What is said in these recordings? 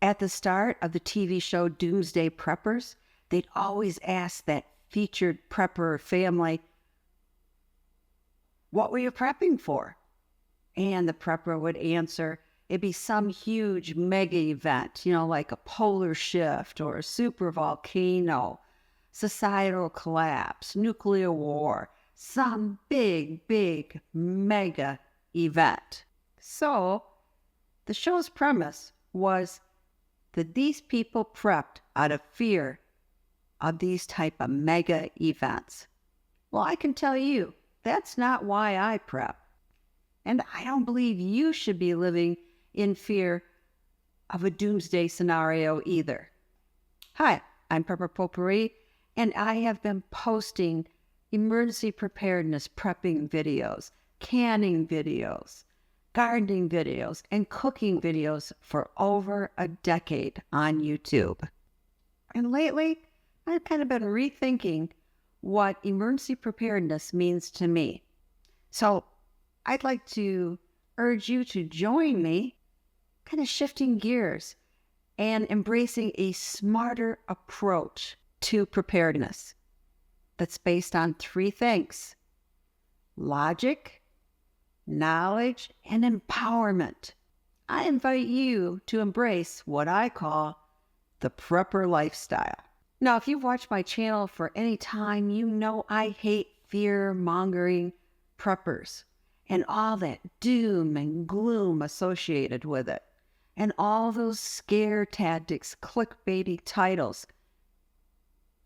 At the start of the TV show Doomsday Preppers, they'd always ask that featured prepper family, what were you prepping for? And the prepper would answer, it'd be some huge mega event, like a polar shift or a super volcano, societal collapse, nuclear war, some big, big mega event. So the show's premise was that these people prepped out of fear of these type of mega events. Well, I can tell you, that's not why I prep. And I don't believe you should be living in fear of a doomsday scenario either. Hi, I'm Potpourri, and I have been posting emergency preparedness prepping videos, canning videos, gardening videos, and cooking videos for over a decade on YouTube. And lately, I've kind of been rethinking what emergency preparedness means to me. So I'd like to urge you to join me, kind of shifting gears and embracing a smarter approach to preparedness that's based on three things: logic, knowledge, and empowerment. I invite you to embrace what I call the prepper lifestyle. Now, if you've watched my channel for any time, you know I hate fear-mongering preppers and all that doom and gloom associated with it, and all those scare tactics, clickbaity titles,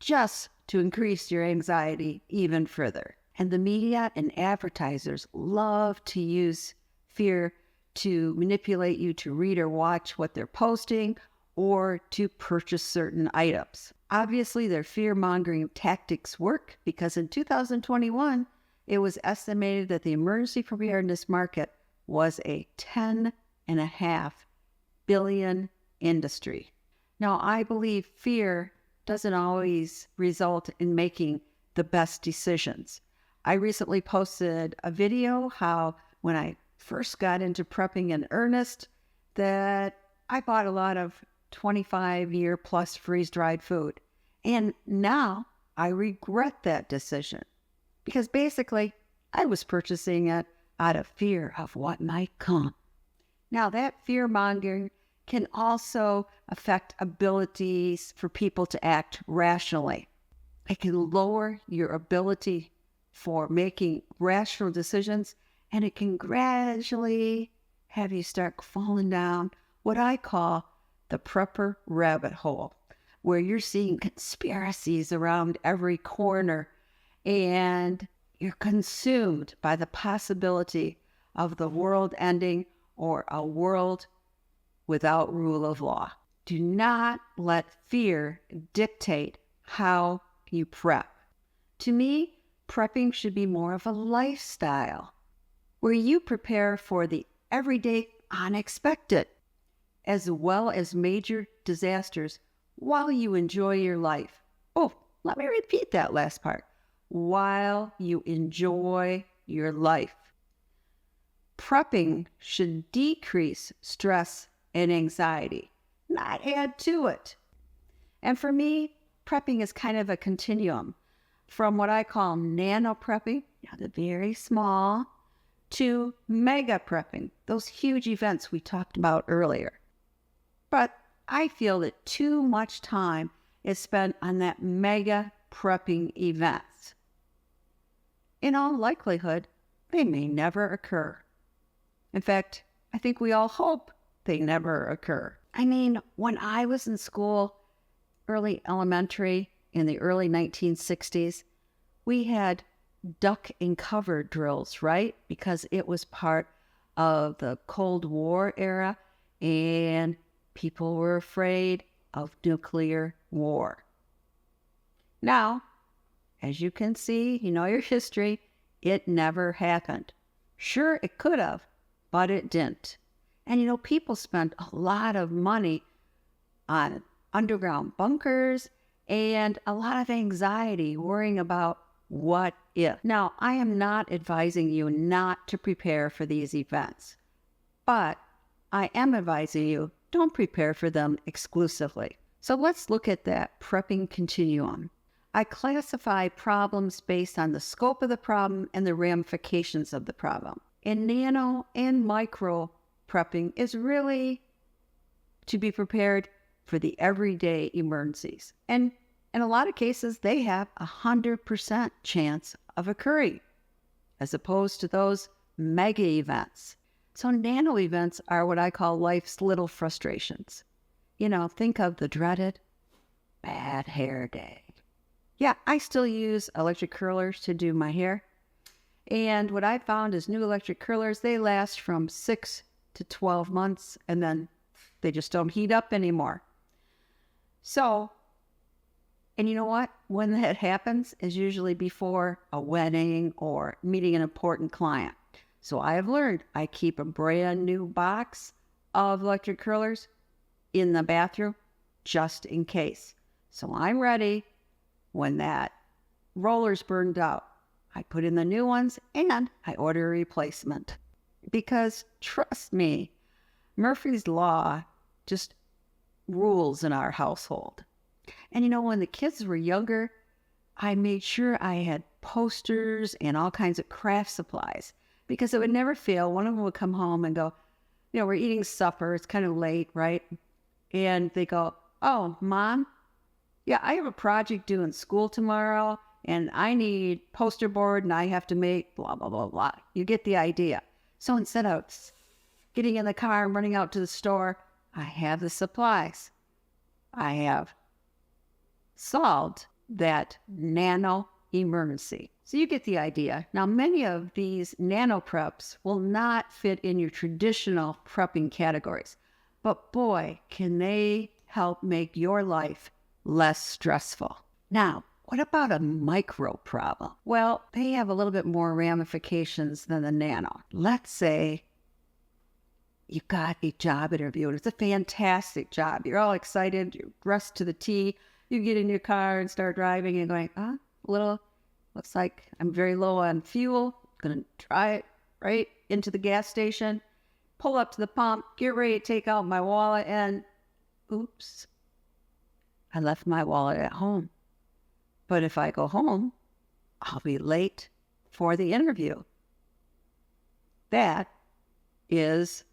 just to increase your anxiety even further. And the media and advertisers love to use fear to manipulate you to read or watch what they're posting or to purchase certain items. Obviously, their fear-mongering tactics work because in 2021, it was estimated that the emergency preparedness market was a $10.5 billion industry. Now, I believe fear doesn't always result in making the best decisions. I recently posted a video how when I first got into prepping in earnest, that I bought a lot of 25-year plus freeze-dried food. And now I regret that decision because basically I was purchasing it out of fear of what might come. Now that fear-mongering can also affect abilities for people to act rationally. It can lower your ability for making rational decisions, and it can gradually have you start falling down what I call the prepper rabbit hole, where you're seeing conspiracies around every corner and you're consumed by the possibility of the world ending or a world without rule of law. Do not let fear dictate how you prep. To me, prepping should be more of a lifestyle where you prepare for the everyday unexpected as well as major disasters while you enjoy your life. Oh, let me repeat that last part. While you enjoy your life. Prepping should decrease stress and anxiety, not add to it. And for me, prepping is kind of a continuum from what I call nano prepping, the very small, to mega prepping, those huge events we talked about earlier. But I feel that too much time is spent on that mega prepping events. In all likelihood, they may never occur. In fact, I think we all hope they never occur. I mean, when I was in school, early elementary, in the early 1960s, we had duck and cover drills, right? Because it was part of the Cold War era and people were afraid of nuclear war. Now, as you can see, you know your history, it never happened. Sure, it could have, but it didn't. And people spent a lot of money on underground bunkers and a lot of anxiety worrying about what if. Now, I am not advising you not to prepare for these events, but I am advising you don't prepare for them exclusively. So let's look at that prepping continuum. I classify problems based on the scope of the problem and the ramifications of the problem. And nano and micro prepping is really to be prepared for the everyday emergencies. And in a lot of cases, they have 100% chance of occurring, as opposed to those mega events. So nano events are what I call life's little frustrations. Think of the dreaded bad hair day. Yeah, I still use electric curlers to do my hair. And what I found is new electric curlers, they last from 6 to 12 months, and then they just don't heat up anymore. So, and you know what? When that happens is usually before a wedding or meeting an important client. So I have learned I keep a brand new box of electric curlers in the bathroom just in case. So I'm ready when that roller's burned out. I put in the new ones and I order a replacement. Because trust me, Murphy's Law just rules in our household. And when the kids were younger, I made sure I had posters and all kinds of craft supplies because it would never fail. One of them would come home and go, we're eating supper. It's kind of late, right? And they go, oh, Mom, yeah, I have a project due in school tomorrow and I need poster board and I have to make blah, blah, blah, blah. You get the idea. So instead of getting in the car and running out to the store, I have the supplies. I have solved that nano emergency. So you get the idea. Now, many of these nano preps will not fit in your traditional prepping categories, but boy, can they help make your life less stressful. Now, what about a micro problem? Well, they have a little bit more ramifications than the nano. Let's say you got a job interview and it's a fantastic job. You're all excited, you're dressed to the T. You get in your car and start driving and going, looks like I'm very low on fuel. Gonna try it right into the gas station, pull up to the pump, get ready to take out my wallet, and oops, I left my wallet at home. But if I go home, I'll be late for the interview. That is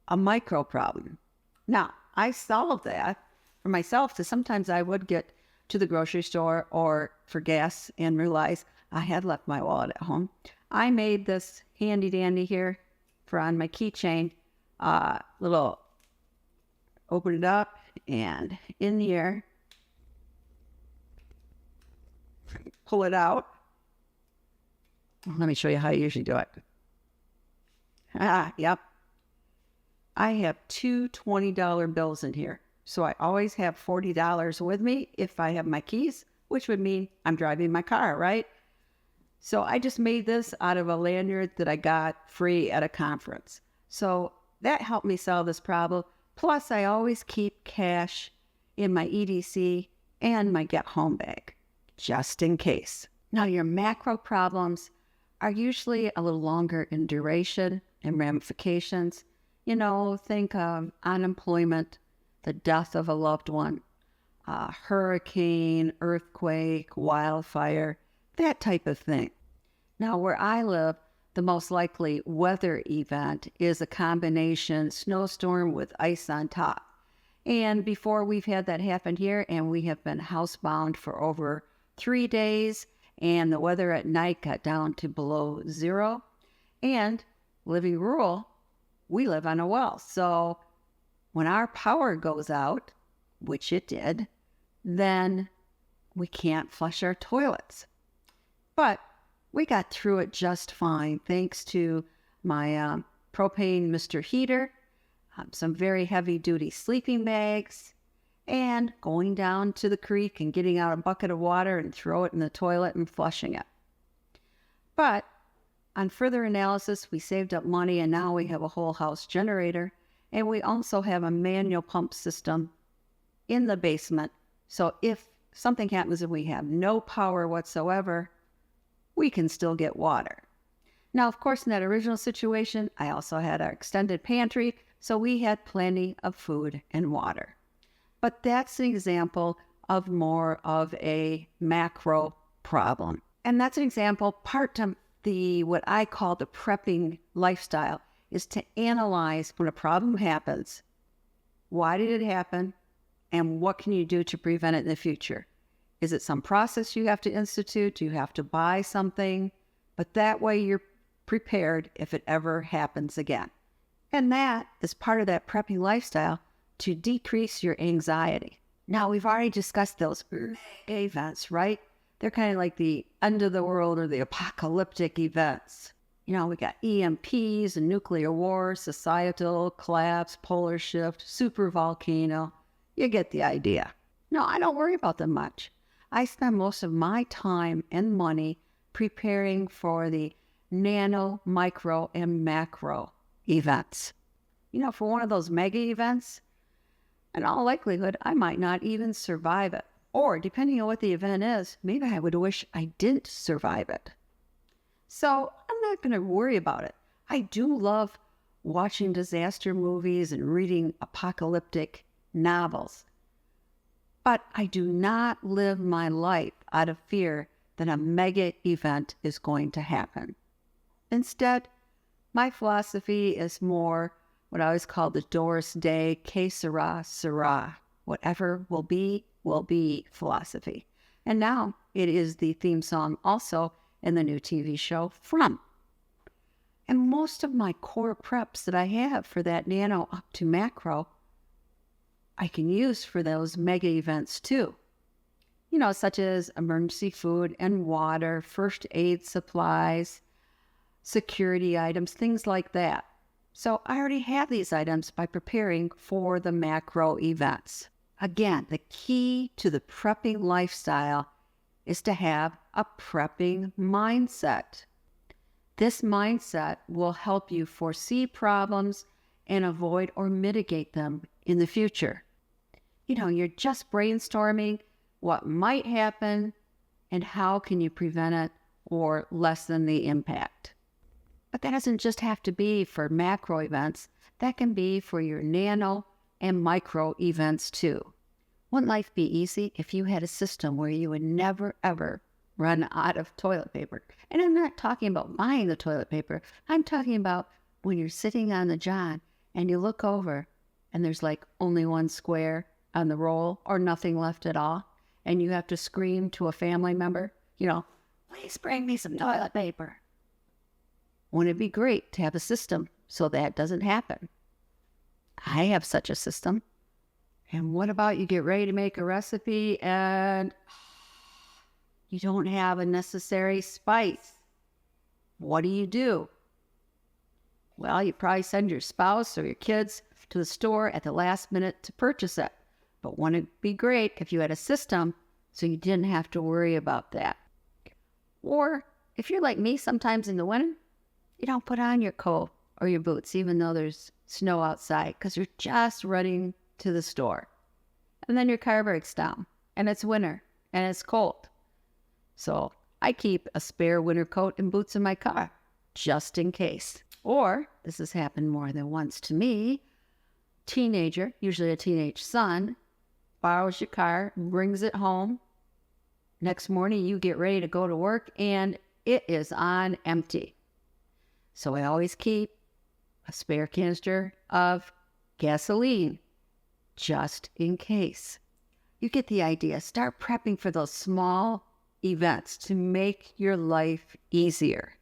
a micro problem. Now, I solved that for myself, so sometimes I would get to the grocery store or for gas and realize I had left my wallet at home. I made this handy dandy here for on my keychain, open it up and in the air, pull it out. Let me show you how I usually do it. Yep. I have two $20 bills in here. So I always have $40 with me if I have my keys, which would mean I'm driving my car, right? So I just made this out of a lanyard that I got free at a conference. So that helped me solve this problem. Plus, I always keep cash in my EDC and my get home bag, just in case. Now, your macro problems are usually a little longer in duration and ramifications. Think of unemployment, the death of a loved one, hurricane, earthquake, wildfire, that type of thing. Now, where I live, the most likely weather event is a combination snowstorm with ice on top. And before we've had that happen here, and we have been housebound for over 3 days, and the weather at night got down to below zero. And living rural, we live on a well. So when our power goes out, which it did, then we can't flush our toilets. But we got through it just fine thanks to my propane Mr. Heater, some very heavy-duty sleeping bags, and going down to the creek and getting out a bucket of water and throw it in the toilet and flushing it. But on further analysis, we saved up money and now we have a whole house generator, and we also have a manual pump system in the basement. So if something happens and we have no power whatsoever, we can still get water. Now, of course, in that original situation, I also had our extended pantry so we had plenty of food and water. But that's an example of more of a macro problem. And that's an example, part of what I call the prepping lifestyle, is to analyze when a problem happens. Why did it happen? And what can you do to prevent it in the future? Is it some process you have to institute? Do you have to buy something? But that way you're prepared if it ever happens again. And that is part of that prepping lifestyle to decrease your anxiety. Now, we've already discussed those events, right? They're kind of like the end of the world or the apocalyptic events. We got EMPs and nuclear war, societal collapse, polar shift, super volcano. You get the idea. No, I don't worry about them much. I spend most of my time and money preparing for the nano, micro, and macro events. For one of those mega events, in all likelihood, I might not even survive it. Or, depending on what the event is, maybe I would wish I didn't survive it. So, I'm not going to worry about it. I do love watching disaster movies and reading apocalyptic novels. But I do not live my life out of fear that a mega event is going to happen. Instead, my philosophy is more what I always call the Doris Day, que sera, sera. Whatever will be philosophy. And now it is the theme song also in the new TV show From. And most of my core preps that I have for that nano up to macro, I can use for those mega events too. Such as emergency food and water, first aid supplies, security items, things like that. So I already have these items by preparing for the macro events. Again, the key to the prepping lifestyle is to have a prepping mindset. This mindset will help you foresee problems and avoid or mitigate them in the future. You're just brainstorming what might happen and how can you prevent it or lessen the impact. But that doesn't just have to be for macro events. That can be for your nano and micro events too. Wouldn't life be easy if you had a system where you would never, ever run out of toilet paper? And I'm not talking about buying the toilet paper. I'm talking about when you're sitting on the john and you look over and there's like only one square on the roll or nothing left at all. And you have to scream to a family member, please bring me some toilet paper. Wouldn't it be great to have a system so that doesn't happen? I have such a system. And what about you get ready to make a recipe and you don't have a necessary spice? What do? Well, you probably send your spouse or your kids to the store at the last minute to purchase it. But wouldn't it be great if you had a system so you didn't have to worry about that? Or if you're like me sometimes in the winter, you don't put on your coat or your boots even though there's snow outside because you're just running to the store. And then your car breaks down and it's winter and it's cold. So I keep a spare winter coat and boots in my car just in case. Or, this has happened more than once to me, teenager, usually a teenage son, borrows your car, brings it home. Next morning you get ready to go to work and it is on empty. So I always keep a spare canister of gasoline just in case. You get the idea. Start prepping for those small events to make your life easier.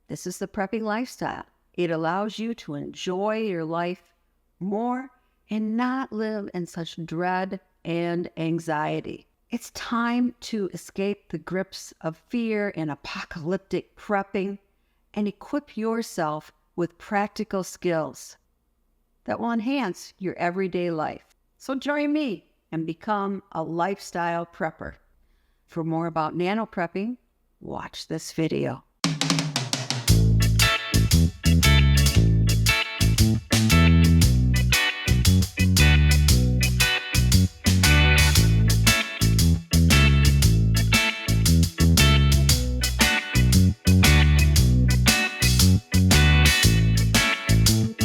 This is the prepping lifestyle. It allows you to enjoy your life more and not live in such dread and anxiety. It's time to escape the grips of fear and apocalyptic prepping and equip yourself with practical skills that will enhance your everyday life. So join me and become a lifestyle prepper. For more about nano prepping, watch this video.